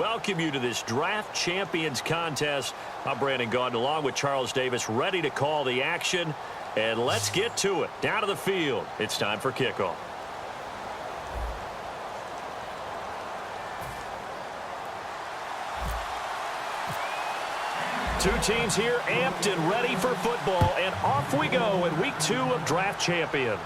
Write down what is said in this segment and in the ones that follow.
welcome you to this Draft Champions contest. I'm Brandon Gaudin along with Charles Davis, ready to call the action. And let's get to it. Down to the field. It's time for kickoff. Two teams here amped and ready for football, and off we go in week 2 of Draft Champions.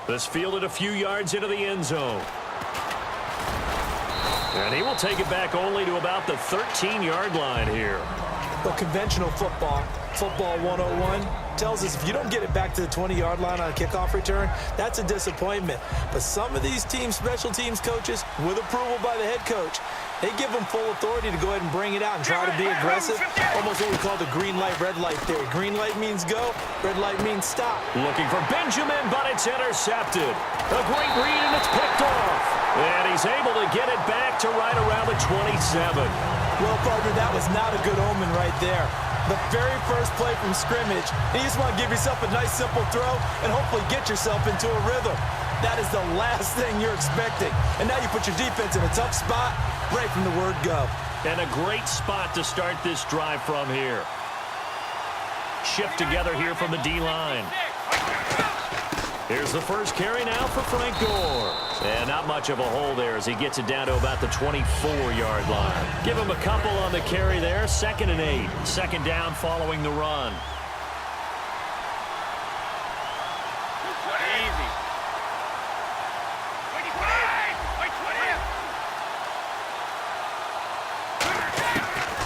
This fielded a few yards into the end zone. And he will take it back only to about the 13-yard line here. Well, conventional football 101, tells us if you don't get it back to the 20-yard line on a kickoff return, that's a disappointment. But some of these teams, special teams coaches, with approval by the head coach, they give them full authority to go ahead and bring it out and try to be aggressive. Almost what we call the green light, red light theory. Green light means go, red light means stop. Looking for Benjamin, but it's intercepted. A great read, and it's picked off. And he's able to get it back to right around the 27. Well, partner, that was not a good omen right there. The very first play from scrimmage, and you just want to give yourself a nice, simple throw and hopefully get yourself into a rhythm. That is the last thing you're expecting. And now you put your defense in a tough spot right from the word go. And a great spot to start this drive from here. Shift together here from the D-line. Here's the first carry now for Frank Gore. And not much of a hole there as he gets it down to about the 24-yard line. Give him a couple on the carry there. 2nd and 8. Second down following the run.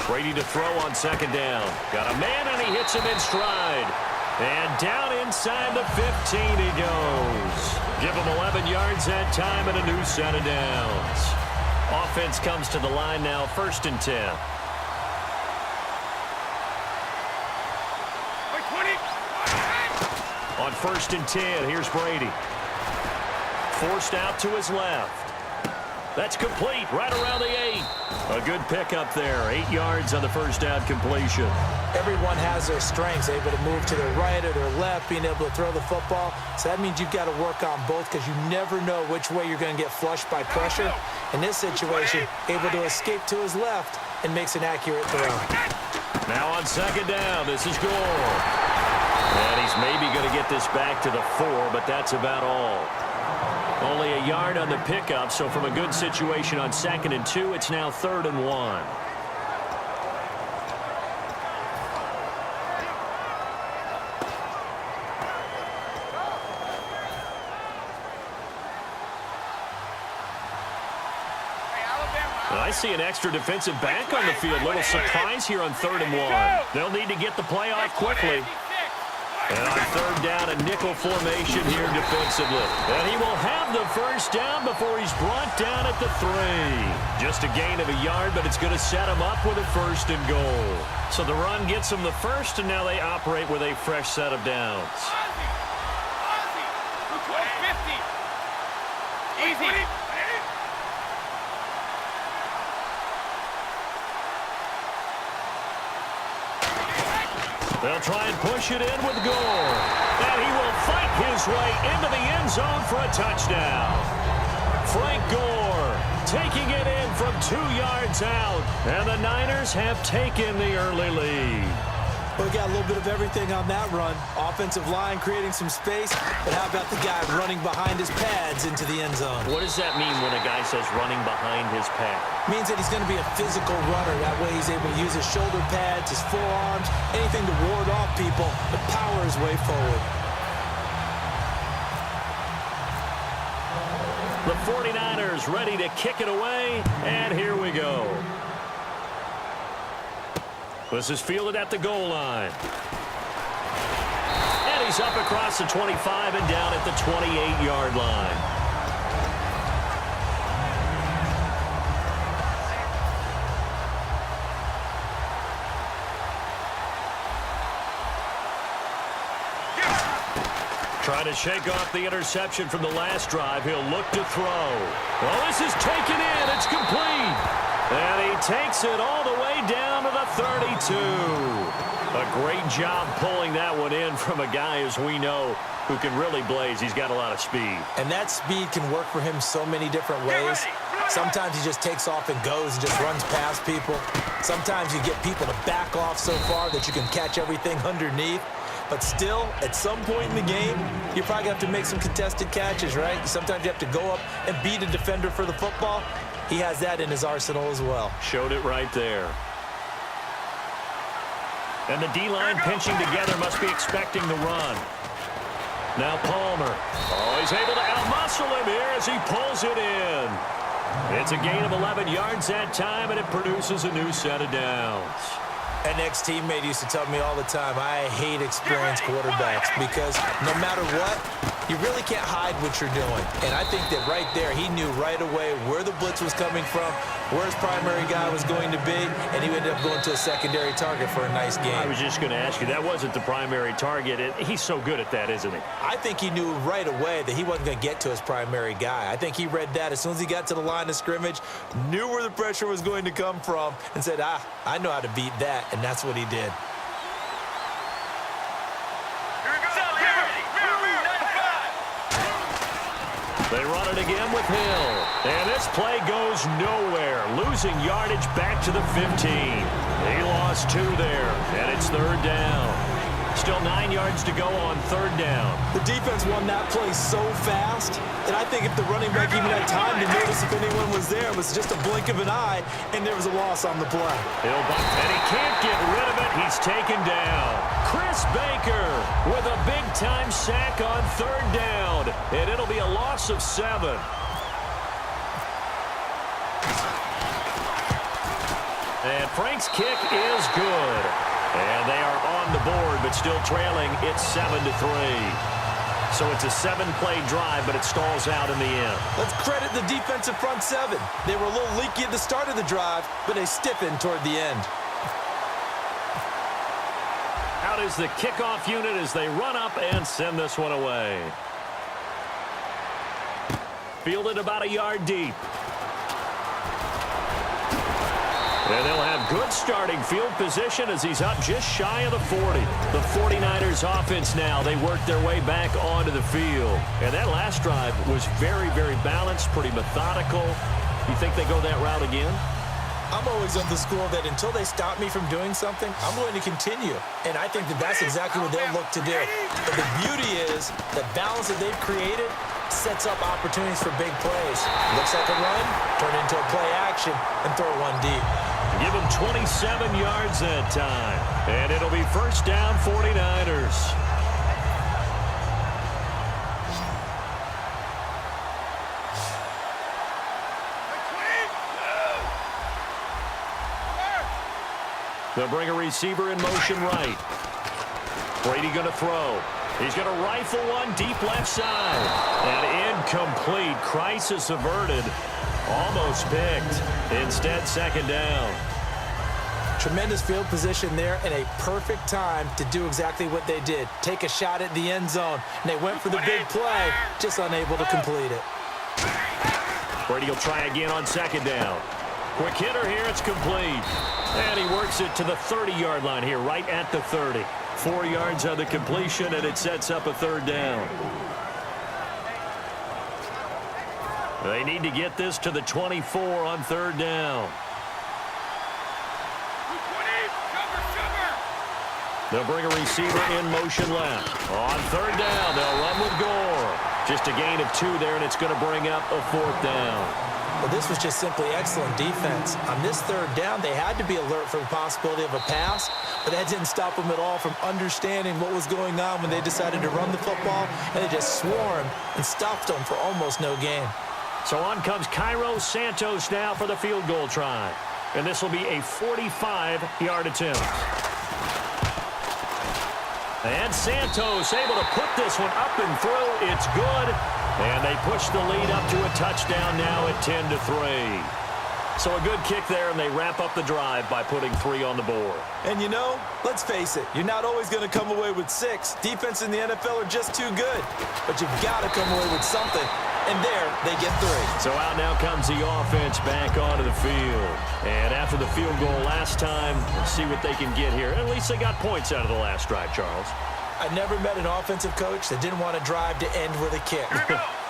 Ready to throw on 2nd down. Got a man, and he hits him in stride. And down inside the 15 he goes. Give him 11 yards that time and a new set of downs. Offense comes to the line now, 1st and 10. On 1st and 10, here's Brady. Forced out to his left. That's complete right around the 8. A good pickup there. 8 yards on the first down completion. Everyone has their strengths, able to move to their right or their left, being able to throw the football. So that means you've got to work on both because you never know which way you're going to get flushed by pressure. In this situation, able to escape to his left and makes an accurate throw. Now on 2nd down, this is Gore. And he's maybe going to get this back to the 4, but that's about all. Only a yard on the pickup, so from a good situation on 2nd and 2, it's now 3rd and 1. I see an extra defensive back on the field. Little surprise here on 3rd and 1. They'll need to get the play off quickly. And on 3rd down, a nickel formation here defensively. And he will have the first down before he's brought down at the 3. Just a gain of a yard, but it's going to set him up with a 1st and goal. So the run gets them the first, and now they operate with a fresh set of downs. Easy. They'll try and push it in with Gore. And he will fight his way into the end zone for a touchdown. Frank Gore taking it in from 2 yards out. And the Niners have taken the early lead. We got a little bit of everything on that run. Offensive line creating some space, but how about the guy running behind his pads into the end zone? What does that mean when a guy says running behind his pad? Means that he's going to be a physical runner. That way he's able to use his shoulder pads, his forearms, anything to ward off people, but power his way forward. The 49ers ready to kick it away, and here we go. This is fielded at the goal line. And he's up across the 25 and down at the 28-yard line. Trying to shake off the interception from the last drive. He'll look to throw. Well, this is taken in. It's complete. And he takes it all the way down to the 32. A great job pulling that one in from a guy, as we know, who can really blaze. He's got a lot of speed. And that speed can work for him so many different ways. Sometimes he just takes off and goes and just runs past people. Sometimes you get people to back off so far that you can catch everything underneath. But still, at some point in the game, you're probably going to have to make some contested catches, right? Sometimes you have to go up and beat a defender for the football. He has that in his arsenal as well. Showed it right there. And the D-line pinching together must be expecting the run. Now Palmer. Oh, he's able to outmuscle him here as he pulls it in. It's a gain of 11 yards that time, and it produces a new set of downs. An ex-teammate used to tell me all the time, I hate experienced quarterbacks because no matter what, you really can't hide what you're doing. And I think that right there, he knew right away where the blitz was coming from, where his primary guy was going to be, and he ended up going to a secondary target for a nice game. I was just going to ask you, that wasn't the primary target. He's so good at that, isn't he? I think he knew right away that he wasn't going to get to his primary guy. I think he read that as soon as he got to the line of scrimmage, knew where the pressure was going to come from, and said, I know how to beat that, and that's what he did. They run it again with Hill. And this play goes nowhere. Losing yardage back to the 15. He lost 2 there, and it's third down. Still 9 yards to go on third down. The defense won that play so fast that I think if the running back even had time to notice if anyone was there, it was just a blink of an eye, and there was a loss on the play. Hill, and he can't get rid of it. He's taken down. Chris Baker with a big-time sack on third down, and it'll be a loss of 7. And Frank's kick is good. And they are on the board, but still trailing. It's 7-3. So it's a 7-play drive, but it stalls out in the end. Let's credit the defensive front 7. They were a little leaky at the start of the drive, but they stiffened toward the end. Out is the kickoff unit as they run up and send this one away. Fielded about a yard deep. And they'll have good starting field position as he's up just shy of the 40. The 49ers offense now, they work their way back onto the field. And that last drive was very, very balanced, pretty methodical. You think they go that route again? I'm always of the school that until they stop me from doing something, I'm going to continue. And I think that that's exactly what they'll look to do. But the beauty is the balance that they've created sets up opportunities for big plays. Looks like a run, turn into a play action, and throw one deep. Give him 27 yards that time. And it'll be first down 49ers. They'll bring a receiver in motion right. Brady going to throw. He's going to rifle one deep left side. And incomplete. Crisis averted. Almost picked. Instead, second down. Tremendous field position there and a perfect time to do exactly what they did. Take a shot at the end zone. And they went for the big play, just unable to complete it. Brady will try again on second down. Quick hitter here, it's complete. And he works it to the 30-yard line here, right at the 30. 4 yards on the completion, and it sets up a third down. They need to get this to the 24 on third down. They'll bring a receiver in motion left. On third down, they'll run with Gore. Just a gain of 2 there, and it's going to bring up a fourth down. Well, this was just simply excellent defense. On this third down, they had to be alert for the possibility of a pass, but that didn't stop them at all from understanding what was going on when they decided to run the football, and they just swarmed and stopped them for almost no gain. So on comes Cairo Santos now for the field goal try. And this will be a 45-yard attempt. And Santos able to put this one up and through. It's good. And they push the lead up to a touchdown now at 10-3. So a good kick there, and they wrap up the drive by putting 3 on the board. And you know, let's face it, you're not always going to come away with 6. Defense in the NFL are just too good. But you've got to come away with something. And there, they get 3. So out now comes the offense back onto the field. And after the field goal last time, let's see what they can get here. At least they got points out of the last drive, Charles. I never met an offensive coach that didn't want to drive to end with a kick.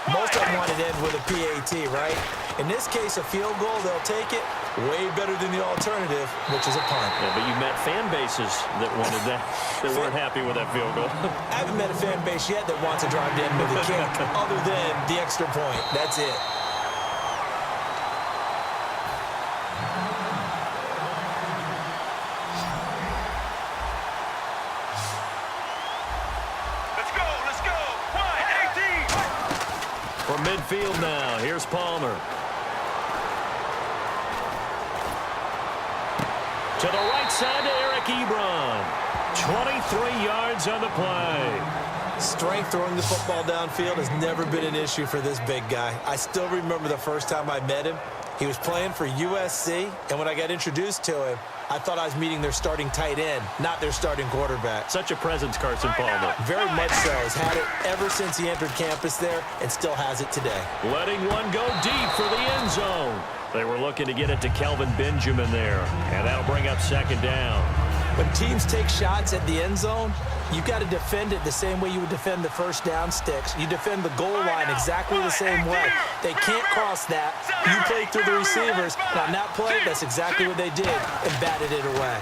Most of them want it end with a PAT, right? In this case, a field goal, they'll take it way better than the alternative, which is a punt. Yeah, but you met fan bases that wanted that, that weren't happy with that field goal. I haven't met a fan base yet that wants to drive to end with a kick other than the extra point. That's it. From midfield now, here's Palmer. To the right side to Eric Ebron. 23 yards on the play. Strength throwing the football downfield has never been an issue for this big guy. I still remember the first time I met him. He was playing for USC, and when I got introduced to him, I thought I was meeting their starting tight end, not their starting quarterback. Such a presence, Carson Palmer. Very much so. He's had it ever since he entered campus there and still has it today. Letting one go deep for the end zone. They were looking to get it to Kelvin Benjamin there, and that'll bring up second down. When teams take shots at the end zone, you got to defend it the same way you would defend the first down sticks. You defend the goal line exactly the same way. They can't cross that. You play through the receivers, and on that play, that's exactly what they did, and batted it away.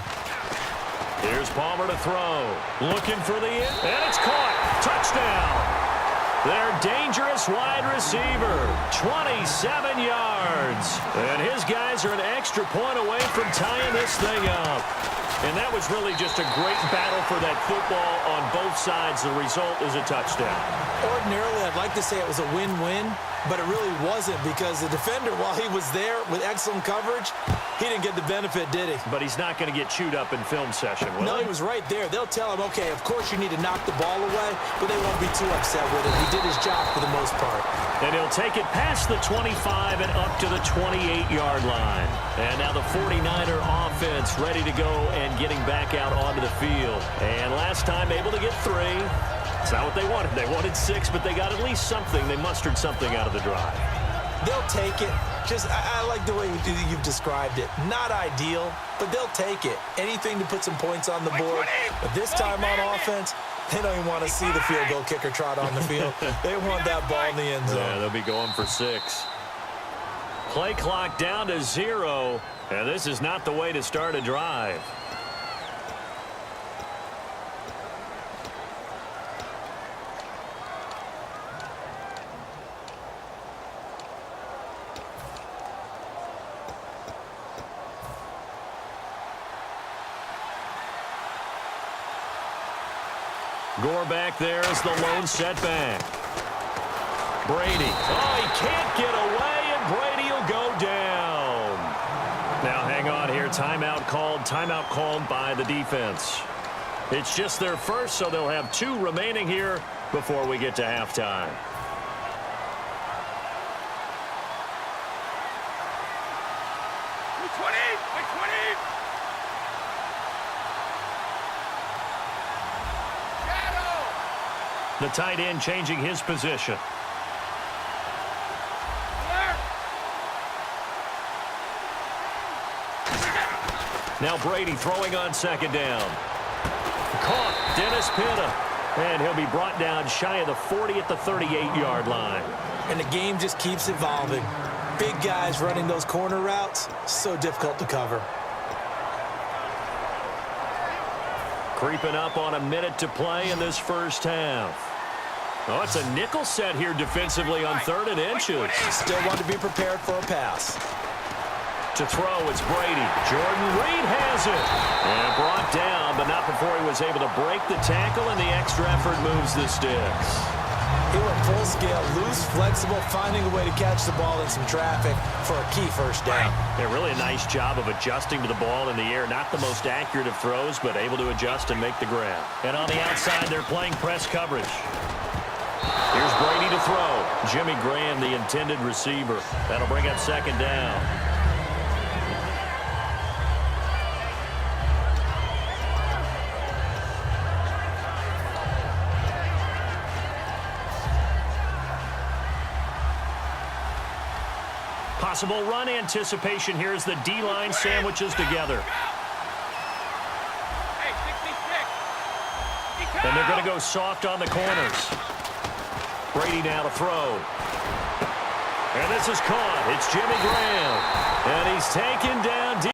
Here's Palmer to throw. Looking for the end, and it's caught. Touchdown. Their dangerous wide receiver, 27 yards. And his guys are an extra point away from tying this thing up. And that was really just a great battle for that football on both sides. The result is a touchdown. Ordinarily, I'd like to say it was a win-win, but it really wasn't because the defender, while he was there with excellent coverage, he didn't get the benefit, did he? But he's not going to get chewed up in film session, will No, he? he was right there. They'll tell him, okay, of course you need to knock the ball away, but they won't be too upset with him. He did his job for the most part. And he'll take it past the 25 and up to the 28-yard line. And now the 49er offense ready to go and getting back out onto the field. And last time able to get 3. It's not what they wanted. They wanted 6, but they got at least something. They mustered something out of the drive. They'll take it. I like the way you've described it. Not ideal, but they'll take it. Anything to put some points on the board. But this time on offense, they don't even want to see the field goal kicker trot on the field. They want that ball in the end zone. Yeah, they'll be going for 6. Play clock down to 0, and this is not the way to start a drive. Gore back there is the lone setback. Brady. Oh, he can't get away, and Brady will go down. Now, hang on here. Timeout called by the defense. It's just their first, so they'll have 2 remaining here before we get to halftime. The tight end changing his position. Now Brady throwing on second down. Caught Dennis Pitta. And he'll be brought down shy of the 40 at the 38-yard line. And the game just keeps evolving. Big guys running those corner routes, so difficult to cover. Creeping up on a minute to play in this first half. Oh, it's a nickel set here defensively on 3rd and inches. Still want to be prepared for a pass. To throw, it's Brady. Jordan Reed has it. And brought down, but not before he was able to break the tackle, and the extra effort moves the sticks. He went full scale, loose, flexible, finding a way to catch the ball in some traffic for a key first down. Yeah, really a nice job of adjusting to the ball in the air. Not the most accurate of throws, but able to adjust and make the grab. And on the outside, they're playing press coverage. Here's Brady to throw. Jimmy Graham, the intended receiver. That'll bring up second down. Possible run anticipation here as the D-line sandwiches together. And they're going to go soft on the corners. Brady now to throw. And this is caught. It's Jimmy Graham. And he's taken down